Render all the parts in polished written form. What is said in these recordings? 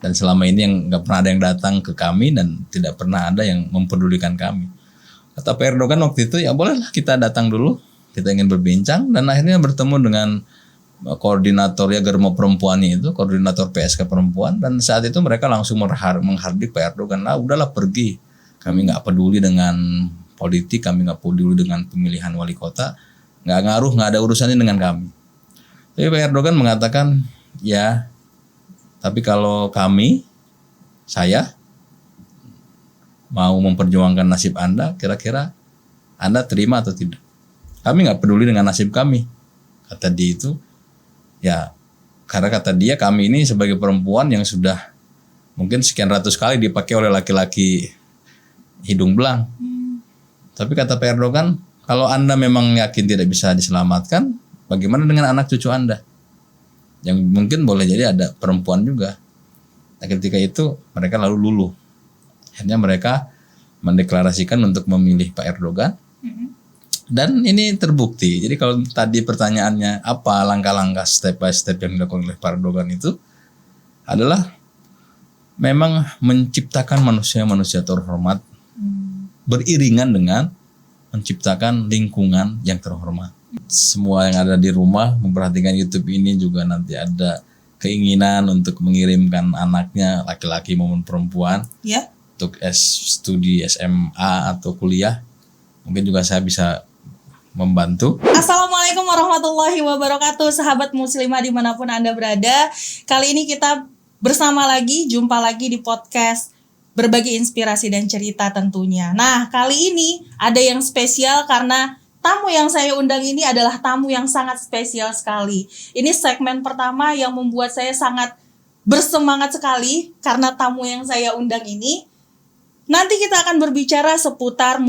Dan selama ini yang nggak pernah ada yang datang ke kami dan tidak pernah ada yang mempedulikan kami. Kata Pak Erdogan waktu itu, ya bolehlah kita datang dulu, kita ingin berbincang, dan akhirnya bertemu dengan koordinator ya Germo perempuan itu, koordinator PSK perempuan, dan saat itu mereka langsung menghardik Pak Erdogan, udahlah pergi, kami nggak peduli dengan politik, kami nggak peduli dengan pemilihan wali kota, nggak ngaruh, nggak ada urusannya dengan kami. Tapi Pak Erdogan mengatakan, ya, tapi kalau saya mau memperjuangkan nasib Anda, kira-kira Anda terima atau tidak? Kami nggak peduli dengan nasib kami, kata dia itu. Ya, karena kata dia kami ini sebagai perempuan yang sudah mungkin sekian ratus kali dipakai oleh laki-laki hidung belang. Tapi kata Pak Erdogan, kalau Anda memang yakin tidak bisa diselamatkan, bagaimana dengan anak cucu Anda? Yang mungkin boleh jadi ada perempuan juga. Nah, ketika itu mereka lalu luluh. Akhirnya mereka mendeklarasikan untuk memilih Pak Erdogan. Dan ini terbukti. Jadi kalau tadi pertanyaannya apa langkah-langkah step by step yang dilakukan oleh Pak Erdogan itu adalah memang menciptakan manusia-manusia terhormat beriringan dengan menciptakan lingkungan yang terhormat. Semua yang ada di rumah memperhatikan YouTube ini juga nanti ada keinginan untuk mengirimkan anaknya laki-laki maupun perempuan untuk studi SMA atau kuliah. Mungkin juga saya bisa membantu. Assalamualaikum warahmatullahi wabarakatuh, sahabat muslimah dimanapun Anda berada. Kali ini kita jumpa lagi di podcast Berbagi Inspirasi dan Cerita tentunya. Nah, kali ini ada yang spesial karena tamu yang saya undang ini adalah tamu yang sangat spesial sekali. Ini segmen pertama yang membuat saya sangat bersemangat sekali karena tamu yang saya undang ini. Nanti kita akan berbicara seputar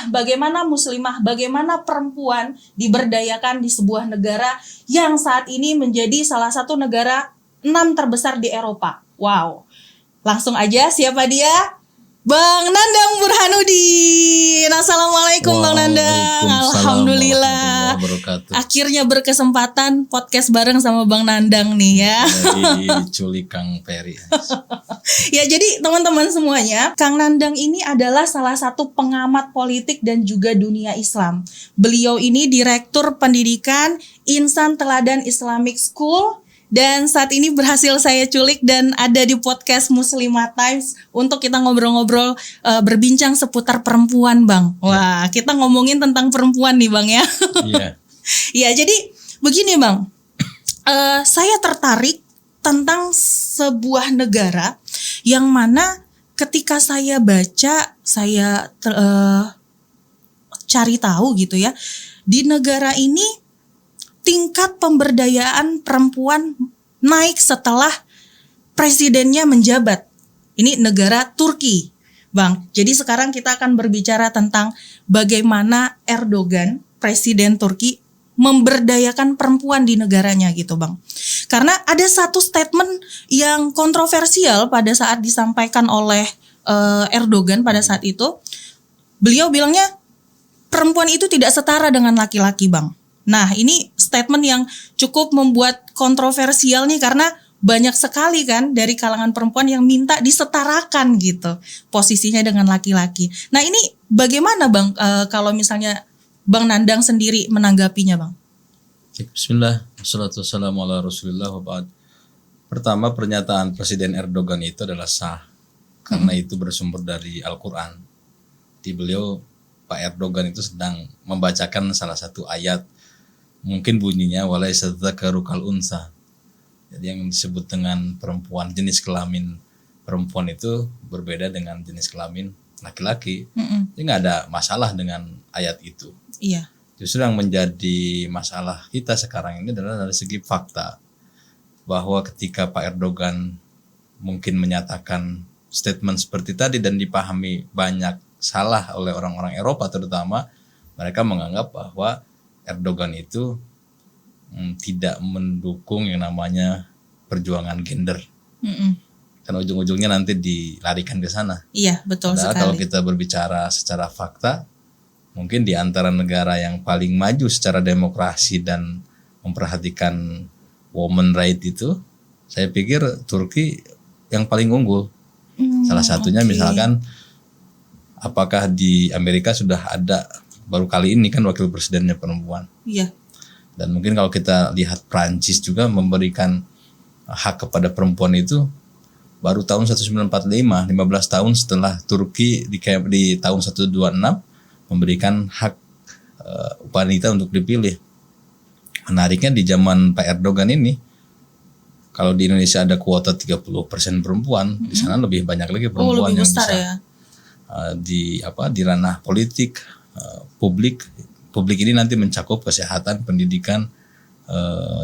bagaimana perempuan diberdayakan di sebuah negara yang saat ini menjadi salah satu negara 6 terbesar di Eropa. Wow. Langsung aja, siapa dia? Bang Nandang Burhanuddin. Assalamualaikum Bang Nandang. Alhamdulillah. Akhirnya berkesempatan podcast bareng sama Bang Nandang nih ya. Dari diculik Kang Peri. Ya, jadi teman-teman semuanya, Kang Nandang ini adalah salah satu pengamat politik dan juga dunia Islam. Beliau ini Direktur Pendidikan Insan Teladan Islamic School. Dan saat ini berhasil saya culik dan ada di podcast Muslimah Times untuk kita ngobrol-ngobrol, berbincang seputar perempuan, Bang. Wah, kita ngomongin tentang perempuan nih, Bang ya. Iya. Ya, jadi begini, Bang. Saya tertarik tentang sebuah negara yang mana ketika saya baca, saya cari tahu gitu ya. Di negara ini tingkat pemberdayaan perempuan naik setelah presidennya menjabat. Ini negara Turki, Bang. Jadi sekarang kita akan berbicara tentang bagaimana Erdogan, presiden Turki, memberdayakan perempuan di negaranya gitu, Bang. Karena ada satu statement yang kontroversial pada saat disampaikan oleh Erdogan pada saat itu. Beliau bilangnya perempuan itu tidak setara dengan laki-laki, Bang. Nah, ini statement yang cukup membuat kontroversial nih karena banyak sekali kan dari kalangan perempuan yang minta disetarakan gitu posisinya dengan laki-laki. Nah, ini bagaimana Bang kalau misalnya Bang Nandang sendiri menanggapinya, Bang? Bismillah, wassalatu wassalamu ala rasulillah wa ba'd. Pertama, pernyataan Presiden Erdogan itu adalah sah karena itu bersumber dari Al-Quran. Di beliau, Pak Erdogan itu sedang membacakan salah satu ayat. Mungkin bunyinya walaysa dzakaru kal unsa. Jadi yang disebut dengan perempuan, jenis kelamin perempuan itu berbeda dengan jenis kelamin laki-laki. Jadi nggak ada masalah dengan ayat itu. Iya. Justru yang menjadi masalah kita sekarang ini adalah dari segi fakta bahwa ketika Pak Erdogan mungkin menyatakan statement seperti tadi dan dipahami banyak salah oleh orang-orang Eropa terutama, mereka menganggap bahwa Erdogan itu tidak mendukung yang namanya perjuangan gender. Karena ujung-ujungnya nanti dilarikan ke sana. Iya, betul sekali. Kalau kita berbicara secara fakta, mungkin di antara negara yang paling maju secara demokrasi dan memperhatikan woman right itu, saya pikir Turki yang paling unggul. Salah satunya misalkan apakah di Amerika sudah ada baru kali ini kan wakil presidennya perempuan. Iya. Dan mungkin kalau kita lihat Prancis juga memberikan hak kepada perempuan itu baru tahun 1945, 15 tahun setelah Turki di tahun 126 memberikan hak wanita untuk dipilih. Menariknya di zaman Pak Erdogan ini, kalau di Indonesia ada kuota 30% perempuan, di sana lebih banyak lagi perempuan lebih yang besar bisa ya. Di ranah politik, publik ini nanti mencakup kesehatan, pendidikan,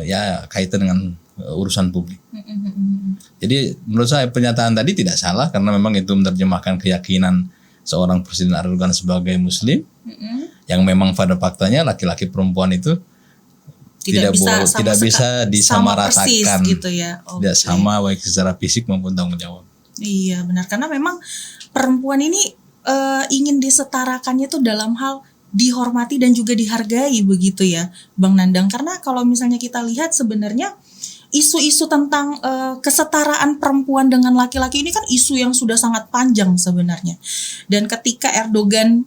ya kaitan dengan urusan publik. Jadi menurut saya pernyataan tadi tidak salah karena memang itu menerjemahkan keyakinan seorang Presiden Erdogan sebagai Muslim, yang memang pada faktanya laki-laki perempuan itu tidak bisa disamaratakan, gitu ya. Tidak sama baik secara fisik maupun tanggung jawab. Iya benar, karena memang perempuan ini ingin disetarakannya tuh dalam hal dihormati dan juga dihargai begitu ya Bang Nandang. Karena kalau misalnya kita lihat sebenarnya isu-isu tentang kesetaraan perempuan dengan laki-laki ini kan isu yang sudah sangat panjang sebenarnya. Dan ketika Erdogan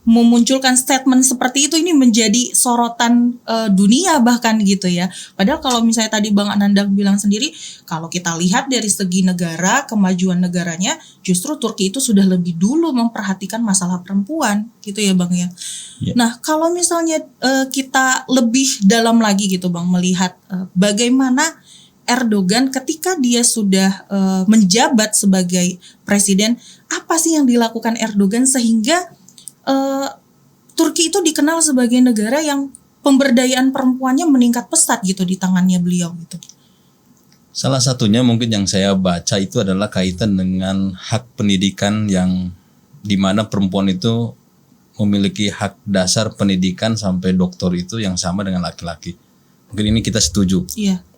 memunculkan statement seperti itu, ini menjadi sorotan dunia bahkan gitu ya. Padahal kalau misalnya tadi Bang Nandang bilang sendiri, kalau kita lihat dari segi negara, kemajuan negaranya, justru Turki itu sudah lebih dulu memperhatikan masalah perempuan gitu ya Bang ya. Yeah. Nah kalau misalnya kita lebih dalam lagi gitu Bang, melihat bagaimana Erdogan ketika dia sudah menjabat sebagai presiden, apa sih yang dilakukan Erdogan sehingga Turki itu dikenal sebagai negara yang pemberdayaan perempuannya meningkat pesat gitu di tangannya beliau gitu. Salah satunya mungkin yang saya baca itu adalah kaitan dengan hak pendidikan, yang dimana perempuan itu memiliki hak dasar pendidikan sampai doktor itu yang sama dengan laki-laki. Mungkin ini kita setuju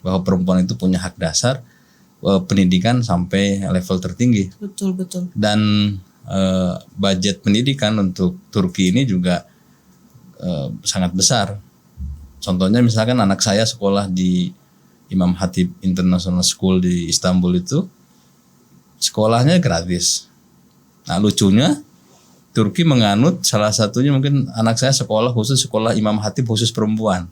bahwa perempuan itu punya hak dasar pendidikan sampai level tertinggi. Betul. Dan budget pendidikan untuk Turki ini juga sangat besar. Contohnya misalkan anak saya sekolah di Imam Hatip International School di Istanbul itu, sekolahnya gratis. Nah lucunya Turki menganut salah satunya mungkin anak saya sekolah Imam Hatip khusus perempuan.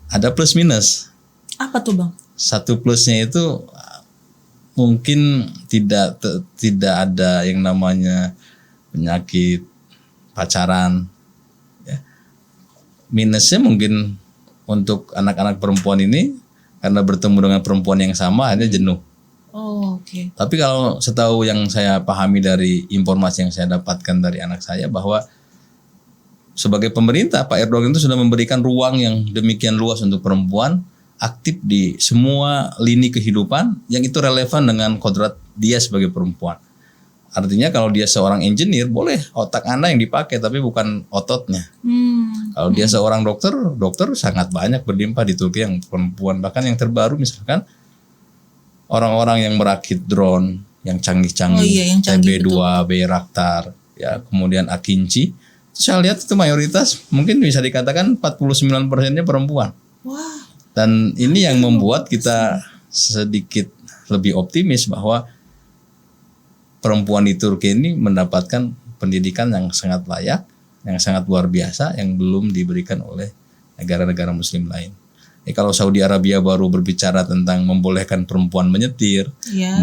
Ada plus minus. Apa tuh Bang? Satu plusnya itu mungkin tidak ada yang namanya penyakit pacaran. Ya. Minusnya mungkin untuk anak-anak perempuan ini karena bertemu dengan perempuan yang sama akhirnya jenuh. Oke. Tapi kalau setahu yang saya pahami dari informasi yang saya dapatkan dari anak saya, bahwa sebagai pemerintah Pak Erdogan itu sudah memberikan ruang yang demikian luas untuk perempuan aktif di semua lini kehidupan yang itu relevan dengan kodrat dia sebagai perempuan. Artinya kalau dia seorang engineer, boleh otak Anda yang dipakai tapi bukan ototnya. Kalau dia seorang dokter sangat banyak berlimpah di Turki yang perempuan. Bahkan yang terbaru misalkan orang-orang yang merakit drone yang canggih-canggih, TB2, Bayraktar, ya, kemudian Akinci. Saya lihat itu mayoritas mungkin bisa dikatakan 49%-nya perempuan. Wah. Dan ini yang membuat kita sedikit lebih optimis bahwa perempuan di Turki ini mendapatkan pendidikan yang sangat layak, yang sangat luar biasa, yang belum diberikan oleh negara-negara Muslim lain. Kalau Saudi Arabia baru berbicara tentang membolehkan perempuan menyetir,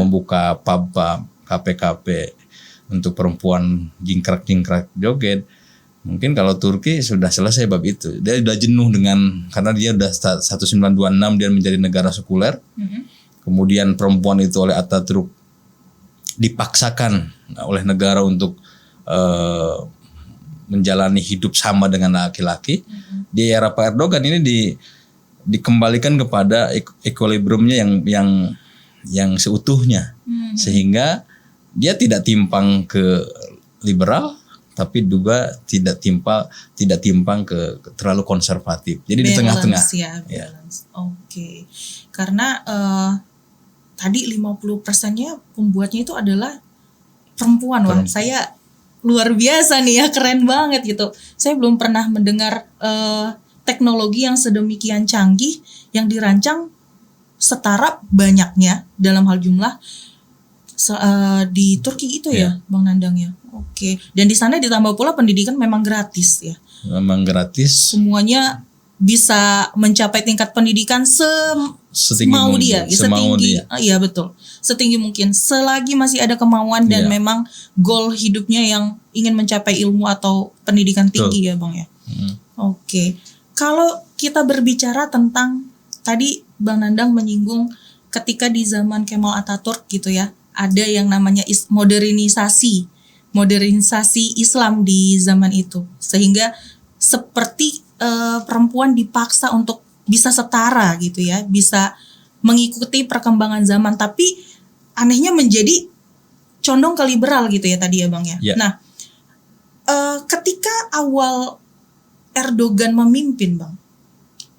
membuka pub, kafe-kafe untuk perempuan jingkrak-jingkrak joget. Mungkin kalau Turki sudah selesai bab itu. Dia sudah jenuh karena dia sudah 1926 dia menjadi negara sekuler. Kemudian perempuan itu oleh Atatürk dipaksakan oleh negara untuk menjalani hidup sama dengan laki-laki. Di era Pak Erdogan ini dikembalikan kepada equilibriumnya yang seutuhnya. Sehingga dia tidak timpang ke liberal, tapi juga tidak timpang ke terlalu konservatif. Jadi balance, di tengah-tengah. Ya. Oke. Karena tadi 50%-nya pembuatnya itu adalah perempuan. Wah, saya luar biasa nih ya, keren banget gitu. Saya belum pernah mendengar teknologi yang sedemikian canggih yang dirancang setara banyaknya dalam hal jumlah di Turki itu ya, Bang Nandang ya. Oke. Dan di sana ditambah pula pendidikan memang gratis ya. Memang gratis. Semuanya bisa mencapai tingkat pendidikan Setinggi mau mungkin, dia, semau setinggi, dia. Iya betul, setinggi mungkin. Selagi masih ada kemauan dan Iya. memang goal hidupnya yang ingin mencapai ilmu atau pendidikan tinggi ya Bang ya. Oke, kalau kita berbicara tentang tadi Bang Nandang menyinggung ketika di zaman Kemal Atatürk gitu ya, ada yang namanya modernisasi Islam di zaman itu, sehingga seperti perempuan dipaksa untuk bisa setara gitu ya, bisa mengikuti perkembangan zaman, tapi anehnya menjadi condong ke liberal gitu ya tadi ya Bang ya. Ya. Nah, ketika awal Erdogan memimpin Bang,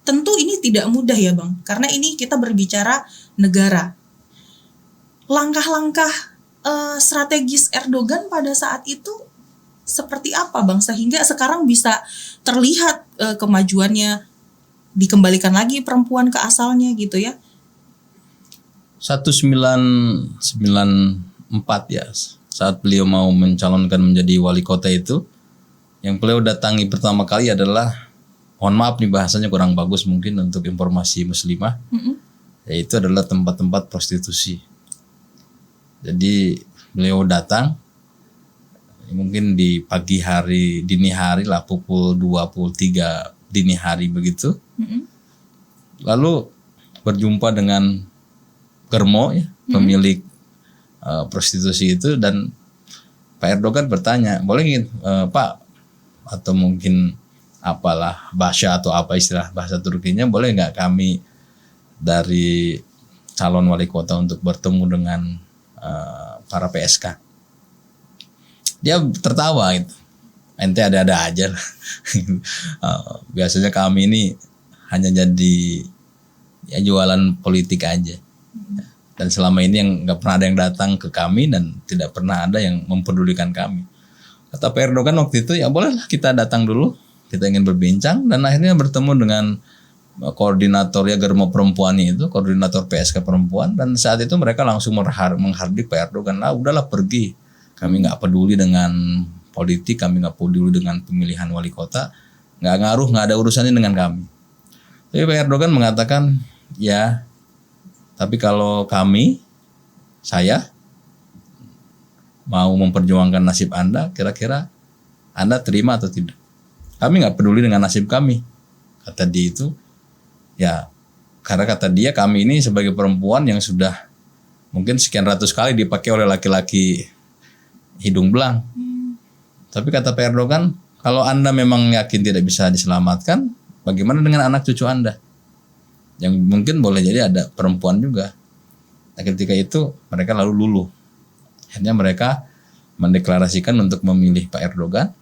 tentu ini tidak mudah ya Bang, karena ini kita berbicara negara. Langkah-langkah strategis Erdogan pada saat itu seperti apa Bang, sehingga sekarang bisa terlihat kemajuannya, dikembalikan lagi perempuan ke asalnya gitu ya. 1994 ya, saat beliau mau mencalonkan menjadi wali kota itu, yang beliau datangi pertama kali adalah, mohon maaf nih bahasanya kurang bagus mungkin untuk informasi muslimah, yaitu adalah tempat-tempat prostitusi. Jadi beliau datang mungkin di pagi hari, dini hari lah, pukul 2, pukul 3 dini hari begitu. Lalu berjumpa dengan Germo ya, pemilik prostitusi itu, dan Pak Erdogan bertanya, boleh Pak, atau mungkin apalah bahasa atau apa istilah bahasa Turkinya, boleh nggak kami dari calon wali kota untuk bertemu dengan para PSK? Dia tertawa gitu. Ente ada-ada aja lah. Biasanya kami ini hanya jadi ya jualan politik aja. Dan selama ini yang nggak pernah ada yang datang ke kami dan tidak pernah ada yang mempedulikan kami. Kata Pak Erdogan waktu itu, ya bolehlah kita datang dulu, kita ingin berbincang, dan akhirnya bertemu dengan koordinator ya Germo perempuan itu, koordinator PSK perempuan, dan saat itu mereka langsung menghardik Pak Erdogan, lah udahlah pergi. Kami nggak peduli dengan politik, kami nggak peduli dengan pemilihan wali kota, nggak ngaruh, nggak ada urusannya dengan kami. Tapi Pak Erdogan mengatakan, ya, tapi kalau saya mau memperjuangkan nasib Anda, kira-kira Anda terima atau tidak? Kami nggak peduli dengan nasib kami, kata dia itu. Ya, karena kata dia kami ini sebagai perempuan yang sudah mungkin sekian ratus kali dipakai oleh laki-laki hidung belang. Tapi kata Pak Erdogan, kalau Anda memang yakin tidak bisa diselamatkan, bagaimana dengan anak cucu Anda? Yang mungkin boleh jadi ada perempuan juga. Nah, ketika itu mereka lalu luluh. Akhirnya mereka mendeklarasikan untuk memilih Pak Erdogan.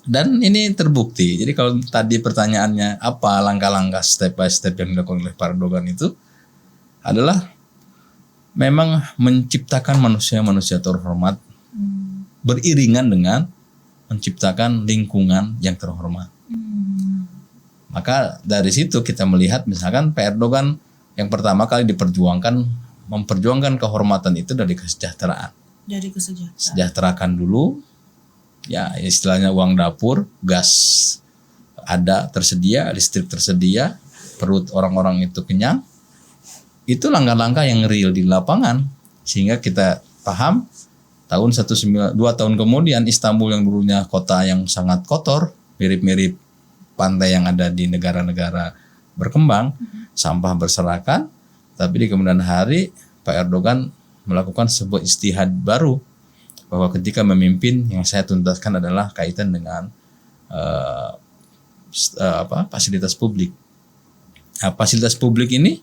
Dan ini terbukti. Jadi kalau tadi pertanyaannya apa langkah-langkah step by step yang dilakukan oleh Pak Erdogan itu adalah memang menciptakan manusia-manusia terhormat beriringan dengan menciptakan lingkungan yang terhormat. Maka dari situ kita melihat misalkan Pak Erdogan yang pertama kali memperjuangkan kehormatan itu dari kesejahteraan. Dari kesejahteraan. Sejahterakan dulu, ya istilahnya uang dapur, gas ada tersedia, listrik tersedia, perut orang-orang itu kenyang. Itu langkah-langkah yang real di lapangan, sehingga kita paham 2 tahun kemudian Istanbul yang dulunya kota yang sangat kotor, mirip-mirip pantai yang ada di negara-negara berkembang, sampah berserakan, tapi di kemudian hari Pak Erdogan melakukan sebuah ijtihad baru bahwa ketika memimpin yang saya tuntaskan adalah kaitan dengan fasilitas publik. Nah, fasilitas publik ini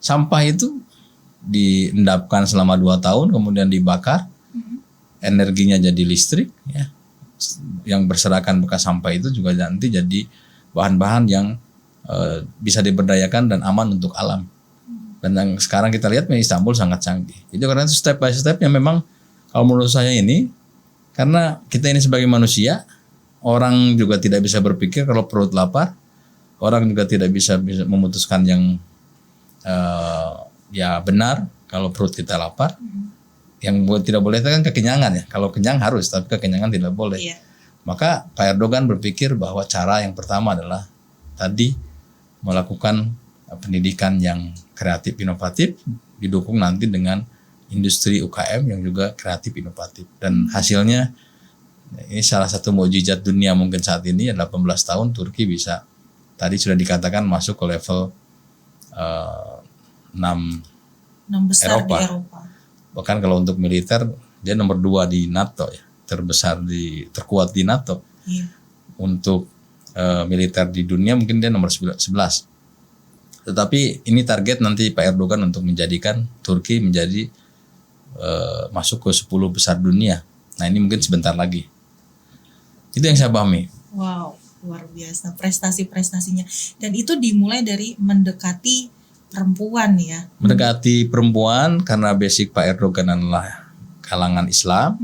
sampah itu diendapkan selama 2 tahun kemudian dibakar, energinya jadi listrik ya. Yang berserakan bekas sampah itu juga nanti jadi bahan-bahan yang bisa diberdayakan dan aman untuk alam. Dan yang sekarang kita lihat Istanbul sangat canggih. Jadi karena itu step by step yang memang kalau menurut saya ini, karena kita ini sebagai manusia, orang juga tidak bisa berpikir kalau perut lapar, orang juga tidak bisa memutuskan yang ya benar kalau perut kita lapar. Yang tidak boleh itu kan kekenyangan ya. Kalau kenyang harus, tapi kekenyangan tidak boleh. Iya. Maka Pak Erdogan berpikir bahwa cara yang pertama adalah tadi melakukan pendidikan yang kreatif inovatif, didukung nanti dengan industri UKM yang juga kreatif inovatif. Dan hasilnya ini salah satu mukjizat dunia mungkin saat ini, 18 tahun Turki bisa tadi sudah dikatakan masuk ke level 6 besar Eropa. di Eropa. Bahkan kalau untuk militer dia nomor 2 di NATO ya, terkuat di NATO. Iya. Untuk militer di dunia mungkin dia nomor 11. Tetapi ini target nanti Pak Erdogan untuk menjadikan Turki menjadi masuk ke 10 besar dunia. Nah ini mungkin sebentar lagi. Itu yang saya pahami. Wow, luar biasa prestasi-prestasinya. Dan itu dimulai dari mendekati perempuan ya. Mendekati perempuan karena basic Pak Erdogan adalah kalangan Islam.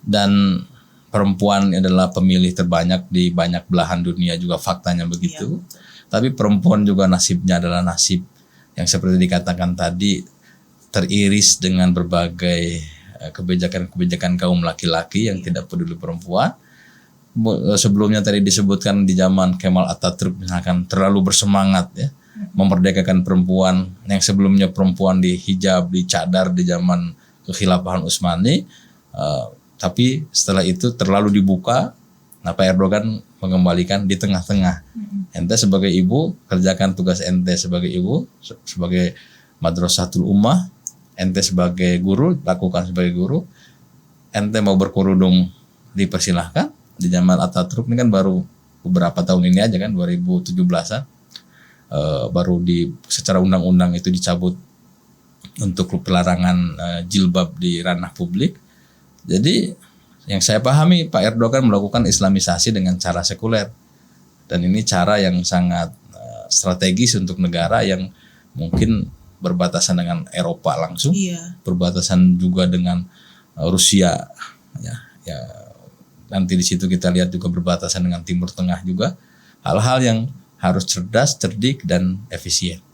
Dan perempuan adalah pemilih terbanyak di banyak belahan dunia juga, faktanya begitu. Iya. Tapi perempuan juga nasibnya adalah nasib yang seperti dikatakan tadi, teriris dengan berbagai kebijakan-kebijakan kaum laki-laki yang tidak peduli perempuan. Sebelumnya tadi disebutkan di zaman Kemal Atatürk misalkan terlalu bersemangat ya, memerdekakan perempuan, yang sebelumnya perempuan dihijab, dicadar di zaman kekhilafahan Utsmani. Tapi setelah itu terlalu dibuka. Nah Pak Erdogan mengembalikan di tengah-tengah. Ente sebagai ibu kerjakan tugas ente sebagai ibu, sebagai madrasatul ummah. Ente sebagai guru lakukan sebagai guru. Ente mau berkerudung dipersilahkan. Di zaman Atatürk ini kan baru beberapa tahun ini aja kan, 2017an baru secara undang-undang itu dicabut untuk pelarangan jilbab di ranah publik. Jadi yang saya pahami Pak Erdogan melakukan Islamisasi dengan cara sekuler, dan ini cara yang sangat strategis untuk negara yang mungkin berbatasan dengan Eropa langsung, berbatasan juga dengan Rusia, ya nanti di situ kita lihat juga berbatasan dengan Timur Tengah juga, hal-hal yang harus cerdas, cerdik dan efisien.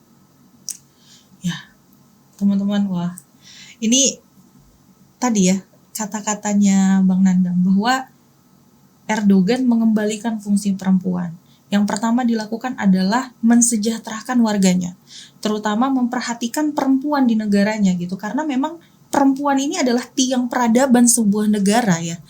Ya, teman-teman, wah ini tadi ya kata-katanya Bang Nandang bahwa Erdogan mengembalikan fungsi perempuan. Yang pertama dilakukan adalah mensejahterakan warganya, terutama memperhatikan perempuan di negaranya gitu, karena memang perempuan ini adalah tiang peradaban sebuah negara ya.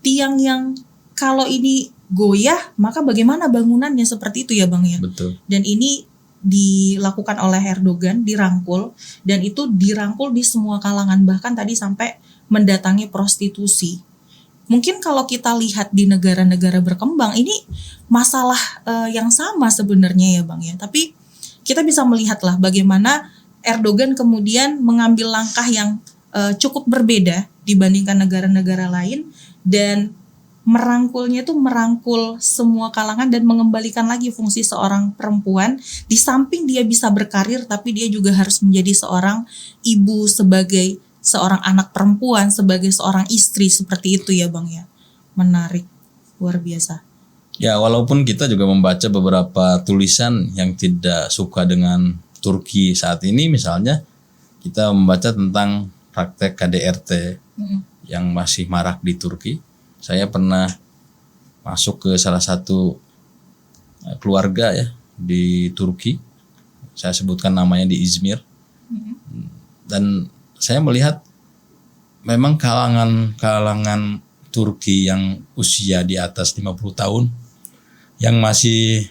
Tiang yang kalau ini goyah maka bagaimana bangunannya, seperti itu ya Bang ya. Betul. Dan ini dilakukan oleh Erdogan, dirangkul, dan itu dirangkul di semua kalangan, bahkan tadi sampai mendatangi prostitusi. Mungkin kalau kita lihat di negara-negara berkembang ini masalah yang sama sebenarnya ya Bang ya. Tapi kita bisa melihatlah bagaimana Erdogan kemudian mengambil langkah yang cukup berbeda dibandingkan negara-negara lain, dan merangkulnya itu merangkul semua kalangan dan mengembalikan lagi fungsi seorang perempuan. Di samping dia bisa berkarir, tapi dia juga harus menjadi seorang ibu, sebagai seorang anak perempuan, sebagai seorang istri, seperti itu ya Bang ya. Menarik, luar biasa. Ya, walaupun kita juga membaca beberapa tulisan yang tidak suka dengan Turki saat ini, misalnya kita membaca tentang praktek KDRT yang masih marak di Turki. Saya pernah masuk ke salah satu keluarga ya di Turki. Saya sebutkan namanya di Izmir. Dan saya melihat memang kalangan Turki yang usia di atas 50 tahun yang masih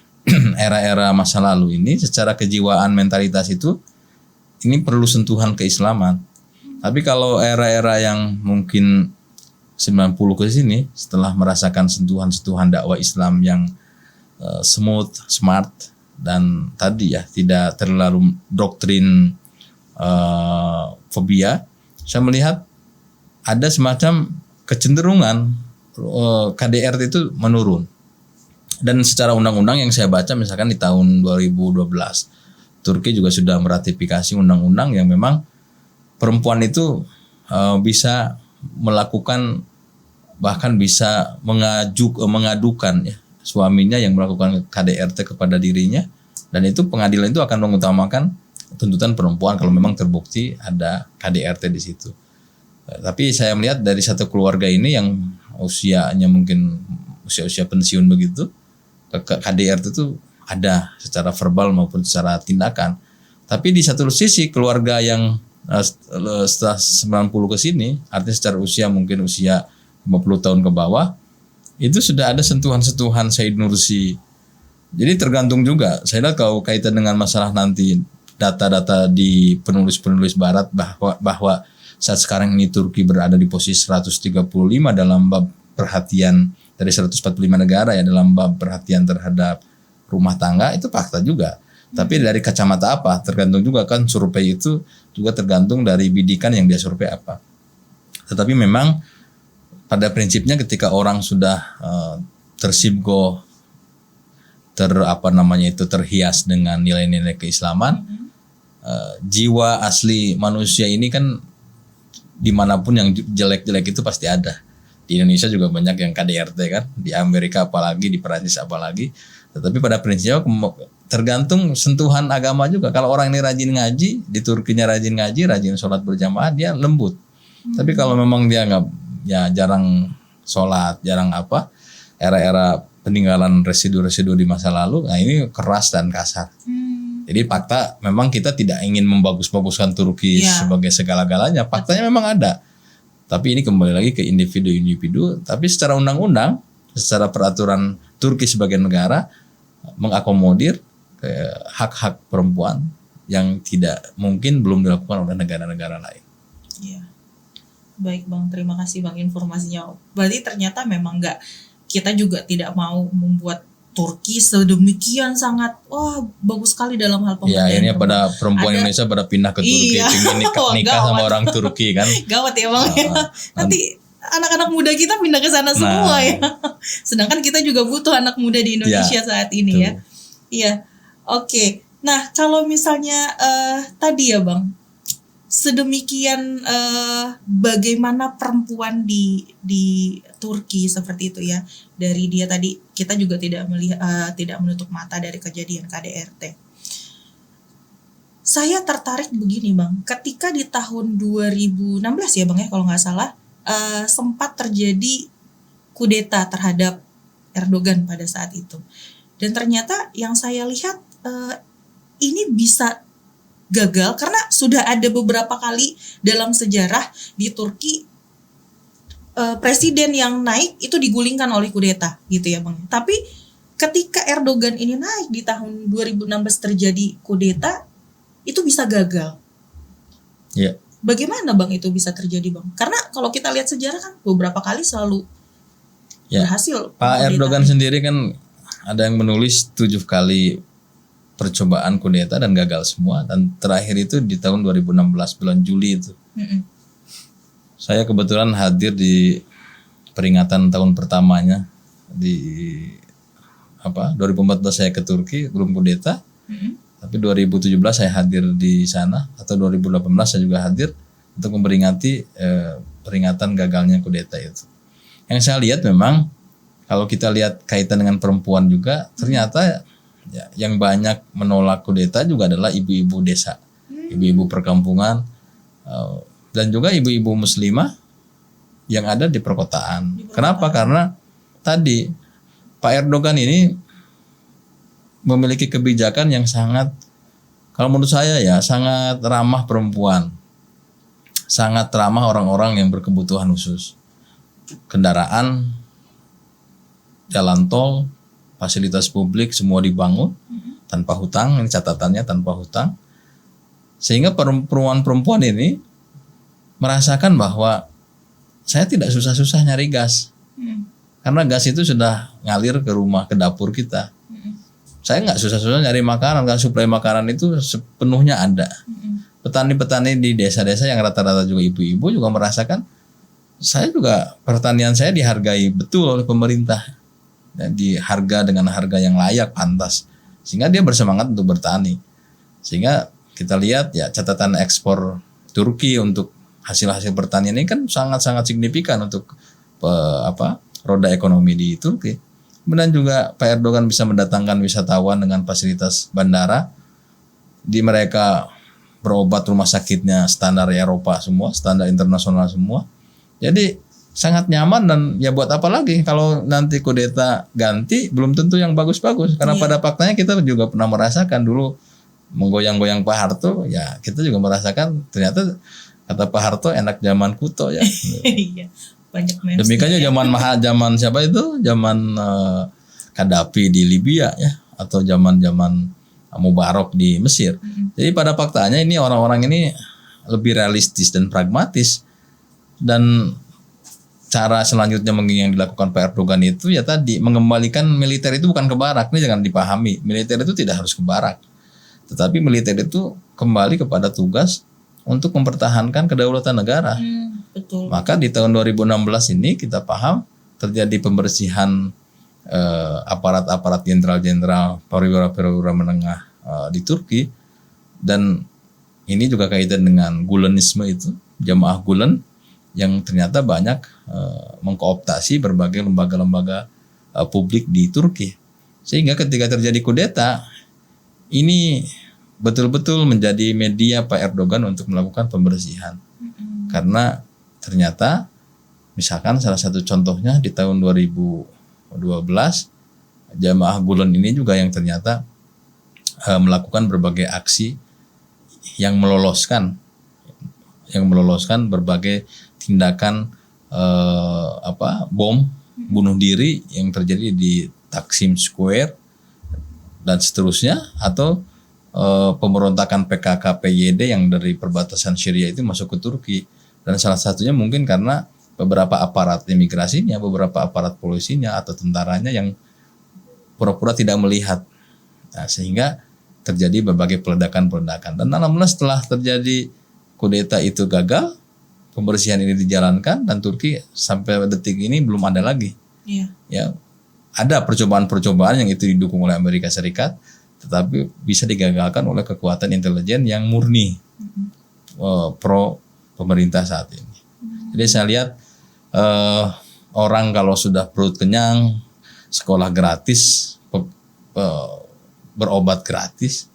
era-era masa lalu ini, secara kejiwaan mentalitas itu ini perlu sentuhan keislaman. Tapi kalau era-era yang mungkin 90 ke sini, setelah merasakan sentuhan-sentuhan dakwah Islam yang smooth, smart, dan tadi ya tidak terlalu doktrin fobia, saya melihat ada semacam kecenderungan KDRT itu menurun. Dan secara undang-undang yang saya baca misalkan di tahun 2012, Turki juga sudah meratifikasi undang-undang yang memang perempuan itu bisa melakukan, bahkan bisa mengadukan ya, suaminya yang melakukan KDRT kepada dirinya, dan itu pengadilan itu akan mengutamakan tuntutan perempuan kalau memang terbukti ada KDRT di situ. Tapi saya melihat dari satu keluarga ini yang usianya mungkin usia pensiun begitu, KDRT itu ada secara verbal maupun secara tindakan. Tapi di satu sisi keluarga yang setelah 90 ke sini, artinya secara usia mungkin usia 50 tahun ke bawah, itu sudah ada sentuhan-sentuhan Said Nursi. Jadi tergantung juga. Saya lihat kalau kaitan dengan masalah nanti data-data di penulis-penulis barat bahwa saat sekarang ini Turki berada di posisi 135 dalam bab perhatian dari 145 negara ya, dalam bab perhatian terhadap rumah tangga, itu fakta juga. Tapi dari kacamata apa? Tergantung juga kan, survei itu juga tergantung dari bidikan yang dia survei apa. Tetapi memang pada prinsipnya ketika orang sudah tersibgo, terhias dengan nilai-nilai keislaman, jiwa asli manusia ini kan dimanapun yang jelek-jelek itu pasti ada. Di Indonesia juga banyak yang KDRT kan, di Amerika apalagi, di Perancis apalagi. Tetapi pada prinsipnya tergantung sentuhan agama juga. Kalau orang ini rajin ngaji, di Turkinya rajin ngaji, rajin sholat berjamaah, dia lembut. Tapi kalau memang dia nggak, ya jarang sholat, jarang apa, era-era peninggalan residu-residu di masa lalu, nah ini keras dan kasar. Jadi fakta memang kita tidak ingin membagus-baguskan Turki sebagai segala-galanya. Faktanya memang ada. Tapi ini kembali lagi ke individu-individu. Tapi secara undang-undang, secara peraturan Turki sebagai negara mengakomodir hak-hak perempuan yang tidak mungkin belum dilakukan oleh negara-negara lain. Iya. Baik Bang, terima kasih Bang informasinya. Berarti ternyata memang kita juga tidak mau membuat Turki sedemikian sangat bagus sekali dalam hal pemberdayaan. Ya, akhirnya pada perempuan Indonesia pada pindah ke Turki, ingin nikah sama orang Turki kan. Gawat ya Bang. Nanti anak-anak muda kita pindah ke sana semua ya. Sedangkan kita juga butuh anak muda di Indonesia saat ini ya. Iya. Oke. Nah, kalau misalnya tadi ya Bang, sedemikian bagaimana perempuan di Turki seperti itu ya. Dari dia tadi kita juga tidak menutup mata dari kejadian KDRT. Saya tertarik begini Bang, ketika di tahun 2016 ya Bang ya kalau nggak salah sempat terjadi kudeta terhadap Erdogan pada saat itu. Dan ternyata yang saya lihat ini bisa gagal karena sudah ada beberapa kali dalam sejarah di Turki presiden yang naik itu digulingkan oleh kudeta gitu ya Bang. Tapi ketika Erdogan ini naik di tahun 2016 terjadi kudeta, itu bisa gagal. Iya. Bagaimana Bang itu bisa terjadi Bang? Karena kalau kita lihat sejarah kan beberapa kali selalu berhasil. Pak Erdogan sendiri kan ada yang menulis 7 kali percobaan kudeta dan gagal semua, dan terakhir itu di tahun 2016 bulan Juli itu. Saya kebetulan hadir di peringatan tahun pertamanya di 2014 saya ke Turki belum kudeta. Tapi 2017 saya hadir di sana, atau 2018 saya juga hadir untuk memperingati peringatan gagalnya kudeta itu. Yang saya lihat memang kalau kita lihat kaitan dengan perempuan juga, ternyata yang banyak menolak kudeta juga adalah ibu-ibu desa, ibu-ibu perkampungan, dan juga ibu-ibu muslimah yang ada di perkotaan. Kenapa? Karena tadi Pak Erdogan ini memiliki kebijakan yang sangat, kalau menurut saya ya, sangat ramah perempuan, sangat ramah orang-orang yang berkebutuhan khusus. Kendaraan, jalan tol, fasilitas publik semua dibangun tanpa hutang, ini catatannya tanpa hutang. Sehingga perempuan-perempuan ini merasakan bahwa saya tidak susah-susah nyari gas. Karena gas itu sudah ngalir ke rumah, ke dapur kita. Saya nggak susah-susah nyari makanan, kan suplai makanan itu sepenuhnya ada. Petani-petani di desa-desa yang rata-rata juga ibu-ibu juga merasakan, saya juga pertanian saya dihargai betul oleh pemerintah. Dan diharga dengan harga yang layak, pantas. Sehingga dia bersemangat untuk bertani. Sehingga kita lihat ya catatan ekspor Turki untuk hasil-hasil pertanian ini kan sangat-sangat signifikan untuk roda ekonomi di Turki. Kemudian juga Pak Erdogan bisa mendatangkan wisatawan dengan fasilitas bandara. Di mereka berobat rumah sakitnya standar Eropa semua, standar internasional semua. Jadi sangat nyaman dan ya buat apa lagi kalau nanti kudeta ganti belum tentu yang bagus-bagus karena pada faktanya kita juga pernah merasakan dulu menggoyang-goyang Pak Harto ya kita juga merasakan ternyata kata Pak Harto enak zaman kuto ya. Iya, banyak memes. Demikiannya zaman siapa itu? Zaman Gaddafi di Libya ya atau zaman Mubarak di Mesir. Jadi pada faktanya ini orang-orang ini lebih realistis dan pragmatis dan cara selanjutnya yang dilakukan Pak Erdogan itu ya tadi mengembalikan militer itu bukan ke barak. Ini jangan dipahami. Militer itu tidak harus ke barak. Tetapi militer itu kembali kepada tugas untuk mempertahankan kedaulatan negara. Betul. Maka di tahun 2016 ini kita paham terjadi pembersihan aparat-aparat jenderal-jenderal perwira-perwira menengah di Turki dan ini juga kaitan dengan Gulenisme itu, jamaah Gulen yang ternyata banyak mengkooptasi berbagai lembaga-lembaga publik di Turki. Sehingga ketika terjadi kudeta ini betul-betul menjadi media Pak Erdogan untuk melakukan pembersihan. Karena ternyata misalkan salah satu contohnya di tahun 2012 jamaah Gulen ini juga yang ternyata melakukan berbagai aksi yang meloloskan berbagai tindakan bom bunuh diri yang terjadi di Taksim Square dan seterusnya atau pemberontakan PKK PYD yang dari perbatasan Syria itu masuk ke Turki dan salah satunya mungkin karena beberapa aparat imigrasinya, beberapa aparat polisinya atau tentaranya yang pura-pura tidak melihat. Nah, sehingga terjadi berbagai peledakan-peledakan. Dan alhamdulillah setelah terjadi kudeta itu gagal, pembersihan ini dijalankan dan Turki sampai detik ini belum ada lagi. Iya. Ya. Ada percobaan-percobaan yang itu didukung oleh Amerika Serikat, tetapi bisa digagalkan oleh kekuatan intelijen yang murni pro pemerintah saat ini. Jadi saya lihat orang kalau sudah perut kenyang, sekolah gratis, berobat gratis,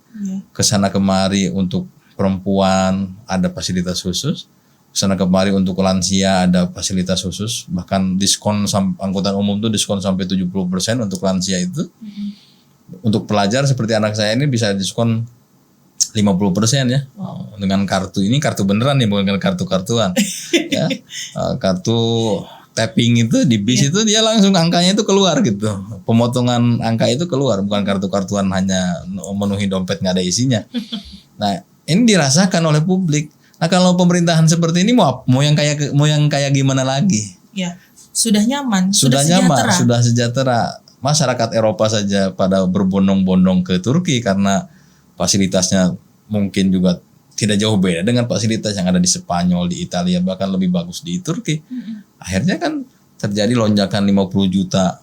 kesana kemari untuk perempuan ada fasilitas khusus, kesana kemari untuk lansia ada fasilitas khusus, bahkan diskon angkutan umum itu diskon sampai 70% untuk lansia itu. Untuk pelajar seperti anak saya ini bisa diskon 50% ya. Wow. Dengan kartu ini kartu beneran nih bukan kartu-kartuan. Ya. Kartu tapping itu di bis itu dia langsung angkanya itu keluar gitu. Pemotongan angka itu keluar bukan kartu-kartuan hanya memenuhi dompet nggak ada isinya. Nah, ini dirasakan oleh publik. Nah, kalau pemerintahan seperti ini mau yang kayak gimana lagi? Ya, sudah nyaman, sudah sejahtera. Masyarakat Eropa saja pada berbondong-bondong ke Turki karena fasilitasnya mungkin juga tidak jauh beda dengan fasilitas yang ada di Spanyol, di Italia, bahkan lebih bagus di Turki. Akhirnya kan terjadi lonjakan 50 juta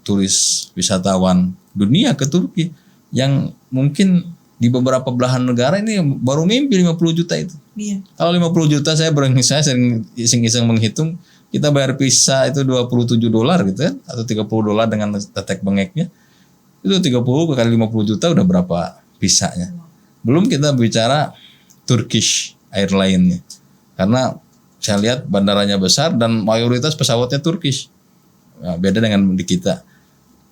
turis wisatawan dunia ke Turki yang mungkin di beberapa belahan negara ini baru mimpi 50 juta itu. Iya. Kalau 50 juta saya sering iseng-iseng menghitung, kita bayar visa itu $27 gitu kan, atau $30 dengan tetek bengeknya. Itu 30 kali 50 juta udah berapa visanya. Belum kita bicara Turkish Airlines-nya. Karena saya lihat bandaranya besar dan mayoritas pesawatnya Turkish. Nah, beda dengan di kita.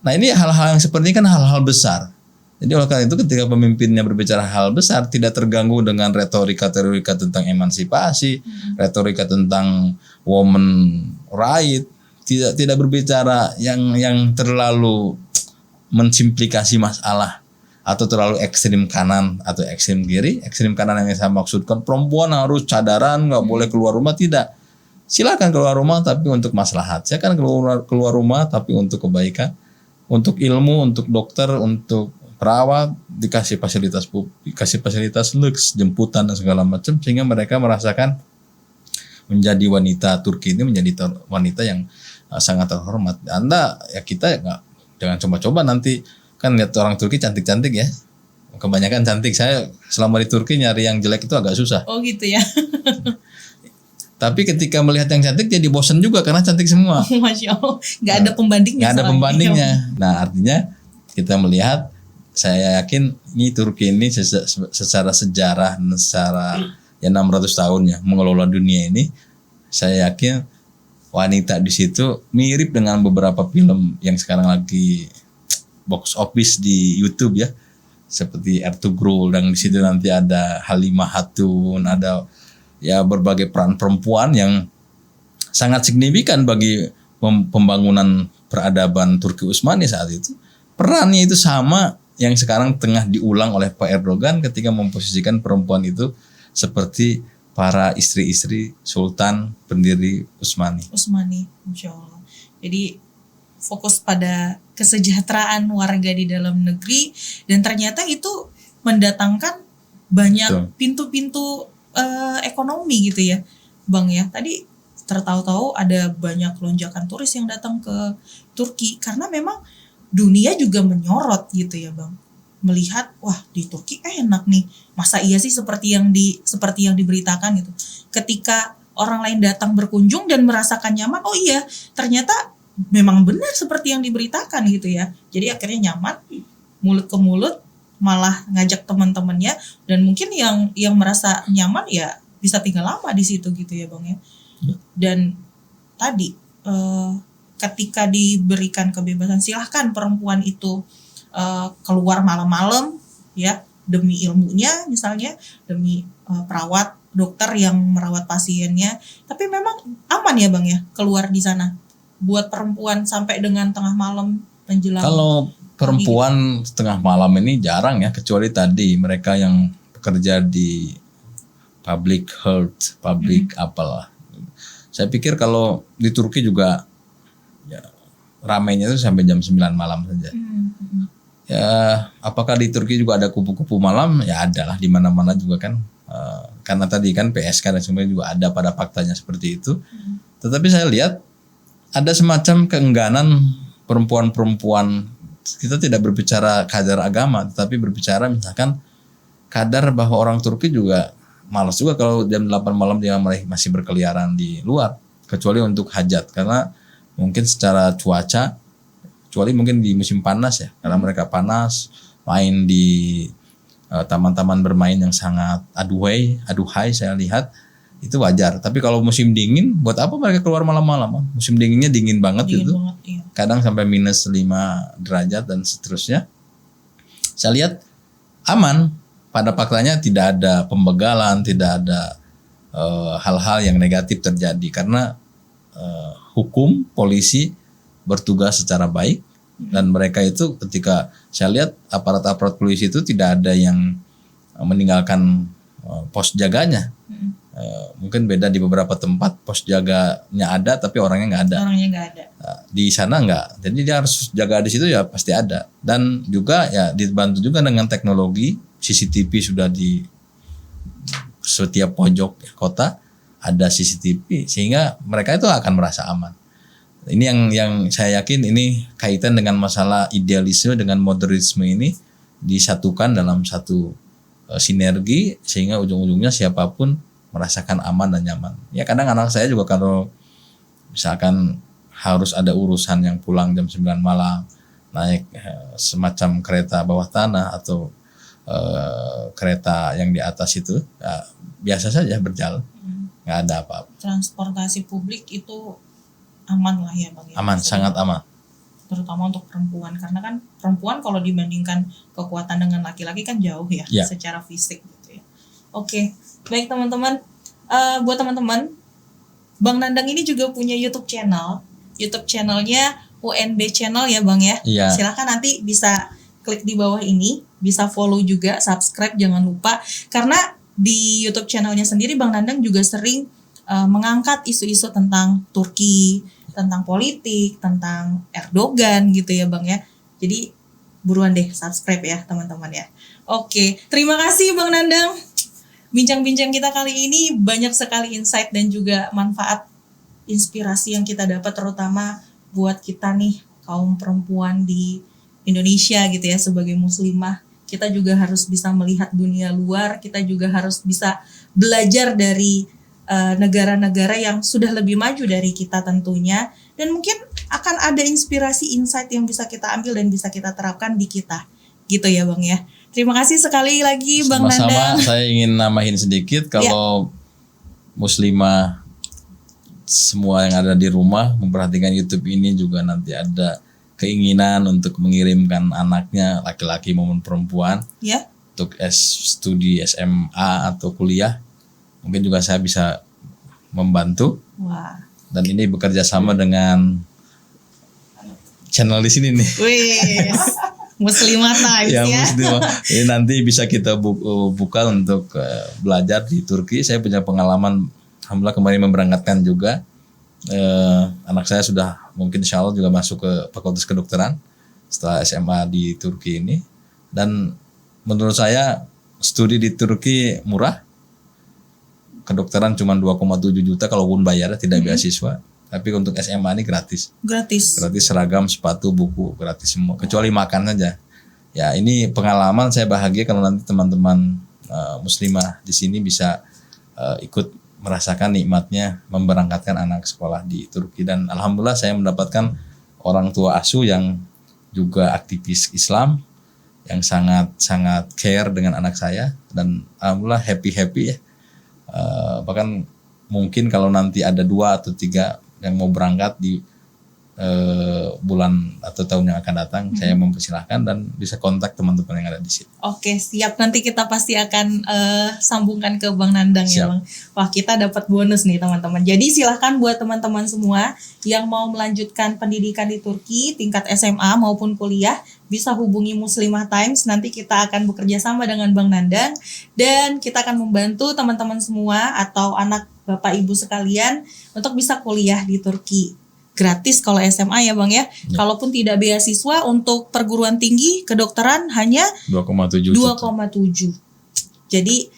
Nah, ini hal-hal yang seperti ini kan hal-hal besar. Jadi oleh karena itu ketika pemimpinnya berbicara hal besar tidak terganggu dengan retorika tentang emansipasi, retorika tentang woman right, tidak berbicara yang terlalu mensimplikasi masalah atau terlalu ekstrim kanan atau ekstrim kiri. Ekstrim kanan yang saya maksudkan perempuan harus cadaran, nggak boleh keluar rumah, tidak. Silakan keluar rumah tapi untuk maslahat. Saya kan keluar rumah tapi untuk kebaikan, untuk ilmu, untuk dokter, untuk perawat, dikasih fasilitas lux, jemputan dan segala macam sehingga mereka merasakan menjadi wanita Turki ini menjadi wanita yang sangat terhormat. Anda ya kita jangan coba-coba nanti kan lihat orang Turki cantik-cantik ya. Kebanyakan cantik. Saya selama di Turki nyari yang jelek itu agak susah. Oh gitu ya. Tapi ketika melihat yang cantik jadi bosan juga karena cantik semua. Masya Allah. Nggak ada pembandingnya. Nggak ada pembandingnya. Nah artinya kita melihat saya yakin ini Turki ini secara sejarah dan secara ya 600 tahun ya mengelola dunia ini, saya yakin wanita di situ mirip dengan beberapa film yang sekarang lagi box office di YouTube ya, seperti Ertugrul, dan di situ nanti ada Halimah Hatun, ada ya berbagai peran perempuan yang sangat signifikan bagi pembangunan peradaban Turki Utsmani saat itu. Perannya itu sama yang sekarang tengah diulang oleh Pak Erdogan ketika memposisikan perempuan itu seperti para istri-istri Sultan pendiri Utsmani. Insya Allah. Jadi fokus pada kesejahteraan warga di dalam negeri, dan ternyata itu mendatangkan banyak pintu-pintu ekonomi gitu ya Bang ya. Tadi tertahu-tahu ada banyak lonjakan turis yang datang ke Turki karena memang dunia juga menyorot gitu ya Bang, melihat wah di Turki enak nih, masa iya sih seperti yang diberitakan gitu. Ketika orang lain datang berkunjung dan merasakan nyaman, oh iya ternyata memang benar seperti yang diberitakan gitu ya. Jadi akhirnya nyaman, mulut ke mulut, malah ngajak teman-temannya, dan mungkin yang merasa nyaman ya bisa tinggal lama di situ gitu ya Bang ya. Dan tadi ketika diberikan kebebasan, silahkan perempuan itu keluar malam-malam ya demi ilmunya misalnya, demi perawat dokter yang merawat pasiennya, tapi memang aman ya Bang ya keluar di sana buat perempuan sampai dengan tengah malam menjelang. Kalau perempuan tengah malam ini jarang ya, kecuali tadi mereka yang bekerja di public health, public apalah. Saya pikir kalau di Turki juga ya, ramainya itu sampai jam 9 malam saja. Ya, apakah di Turki juga ada kupu-kupu malam? Ya ada lah, di mana-mana juga kan. Karena tadi kan PSK dan semuanya juga ada pada faktanya seperti itu. Tetapi saya lihat ada semacam keengganan perempuan-perempuan. Kita tidak berbicara kadar agama, tetapi berbicara misalkan kadar bahwa orang Turki juga malas juga kalau jam 8 malam dia masih berkeliaran di luar, kecuali untuk hajat, karena mungkin secara cuaca, kecuali mungkin di musim panas ya, karena mereka panas, main di taman-taman bermain yang sangat aduhai saya lihat itu wajar. Tapi kalau musim dingin, buat apa mereka keluar malam-malam? Musim dinginnya dingin banget gitu, iya. Kadang sampai minus 5 derajat dan seterusnya. Saya lihat aman. Pada faktanya tidak ada pembegalan, tidak ada hal-hal yang negatif terjadi karena hukum polisi bertugas secara baik, dan mereka itu ketika saya lihat aparat-aparat polisi itu tidak ada yang meninggalkan pos jaganya. Mungkin beda di beberapa tempat pos jaganya ada tapi orangnya nggak ada. Nah, di sana nggak, jadi dia harus jaga di situ ya pasti ada, dan juga ya dibantu juga dengan teknologi. CCTV sudah di setiap pojok kota ada CCTV, sehingga mereka itu akan merasa aman. Ini yang saya yakin ini kaitan dengan masalah idealisme dengan modernisme ini disatukan dalam satu sinergi, sehingga ujung-ujungnya siapapun merasakan aman dan nyaman. Ya kadang anak saya juga kalau misalkan harus ada urusan yang pulang jam 9 malam naik semacam kereta bawah tanah atau kereta yang di atas itu ya, biasa saja berjalan, nggak ada apa-apa. Transportasi publik itu aman lah ya Bang ya. Aman, sangat aman. Terutama untuk perempuan, karena kan perempuan kalau dibandingkan kekuatan dengan laki-laki kan jauh ya, secara fisik gitu ya. Oke, baik teman-teman, buat teman-teman, Bang Nandang ini juga punya YouTube channel. YouTube channelnya UNB Channel ya Bang ya. Iya. Silahkan nanti bisa klik di bawah ini, bisa follow juga, subscribe jangan lupa, karena di YouTube channelnya sendiri Bang Nandang juga sering mengangkat isu-isu tentang Turki, tentang politik, tentang Erdogan gitu ya Bang ya. Jadi buruan deh subscribe ya teman-teman ya. Oke, terima kasih Bang Nandang. Bincang-bincang kita kali ini banyak sekali insight dan juga manfaat, inspirasi yang kita dapat, terutama buat kita nih kaum perempuan di Indonesia gitu ya, sebagai muslimah. Kita juga harus bisa melihat dunia luar, kita juga harus bisa belajar dari negara-negara yang sudah lebih maju dari kita tentunya, dan mungkin akan ada inspirasi insight yang bisa kita ambil dan bisa kita terapkan di kita gitu ya Bang ya. Terima kasih sekali lagi Bang Nandang. Sama-sama, saya ingin nambahin sedikit kalau muslimah semua yang ada di rumah memperhatikan YouTube ini juga nanti ada keinginan untuk mengirimkan anaknya laki-laki maupun perempuan Ya. untuk studi SMA atau kuliah, mungkin juga saya bisa membantu. Wah. Dan ini bekerja sama dengan channel di sini nih. Wih. Muslimah Times Yang ya. muslimah. Ini nanti bisa kita buka untuk belajar di Turki. Saya punya pengalaman, alhamdulillah kemarin memberangkatkan juga. Anak saya sudah mungkin insya Allah juga masuk ke Fakultas Kedokteran setelah SMA di Turki ini. Dan menurut saya studi di Turki murah. Kedokteran cuma 2,7 juta kalaupun bayar, tidak beasiswa. Tapi untuk SMA ini gratis. Gratis. Gratis seragam, sepatu, buku, gratis semua. Kecuali makan saja. Ya ini pengalaman, saya bahagia kalau nanti teman-teman muslimah di sini bisa ikut merasakan nikmatnya memberangkatkan anak sekolah di Turki. Dan alhamdulillah saya mendapatkan orang tua asuh yang juga aktivis Islam, yang sangat care dengan anak saya. Dan alhamdulillah happy ya. Bahkan mungkin kalau nanti ada 2 atau 3 yang mau berangkat di bulan atau tahun yang akan datang, saya mempersilahkan dan bisa kontak teman-teman yang ada di sini. Oke, siap. Nanti kita pasti akan sambungkan ke Bang Nandang ya Siap. Bang. Wah, kita dapat bonus nih teman-teman. Jadi silahkan buat teman-teman semua yang mau melanjutkan pendidikan di Turki tingkat SMA maupun kuliah, bisa hubungi Muslimah Times. Nanti kita akan bekerja sama dengan Bang Nandang dan kita akan membantu teman-teman semua atau anak Bapak Ibu sekalian untuk bisa kuliah di Turki. Gratis kalau SMA ya Bang ya. Kalaupun tidak beasiswa untuk perguruan tinggi kedokteran hanya 2,7 juta. 2,7. Jadi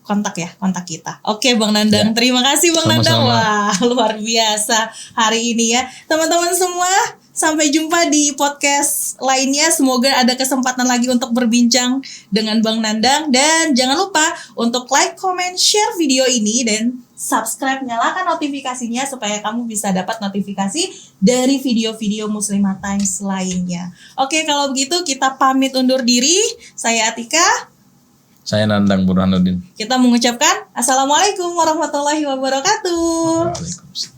kontak kita. Oke Bang Nandang, terima kasih Bang Nandang. Sama-sama. Wah, luar biasa hari ini ya. Teman-teman semua, sampai jumpa di podcast lainnya. Semoga ada kesempatan lagi untuk berbincang dengan Bang Nandang. Dan jangan lupa untuk like, comment, share video ini dan subscribe, nyalakan notifikasinya supaya kamu bisa dapat notifikasi dari video-video Muslimah Times lainnya. Oke, kalau begitu kita pamit undur diri. Saya Atika. Saya Nandang Burhanuddin. Kita mengucapkan Assalamualaikum warahmatullahi wabarakatuh. Waalaikumsalam.